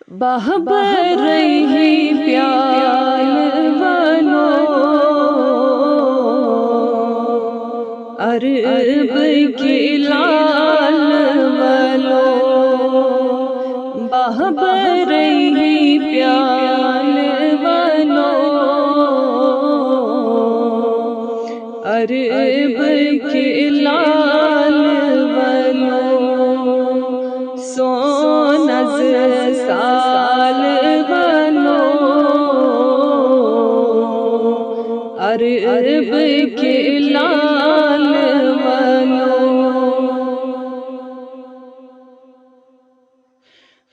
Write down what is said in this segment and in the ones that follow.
بہبر رہی پیال والو عرب کی لال والو بہبر رہی پیال والو عرب کی لال والو سونز سال والو عرب کی لال والو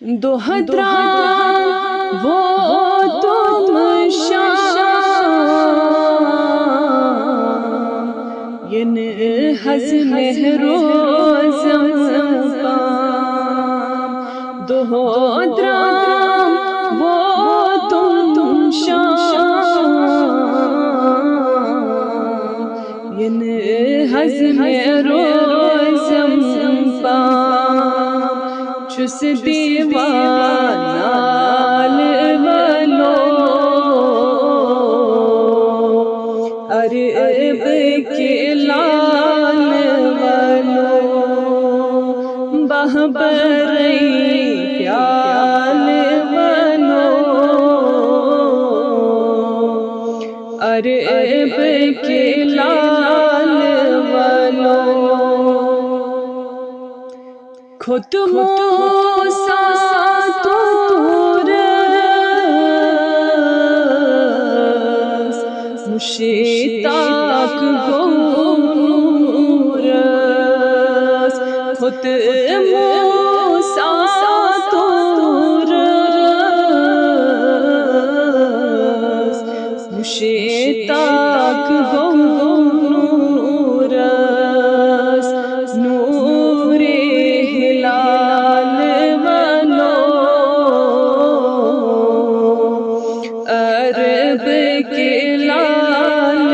دو حضرات وہ تم شام ین حزم روز دو حضرات وہ تم شام ین حزم روز چس دیوانال والو عرب کی لال والو بہبر پیال والو عرب کی لال والو خود موسیٰ تورس مشتاق گورس خود موسیٰ تورس مشتاق گورس نور ہلال والو عرب کی لال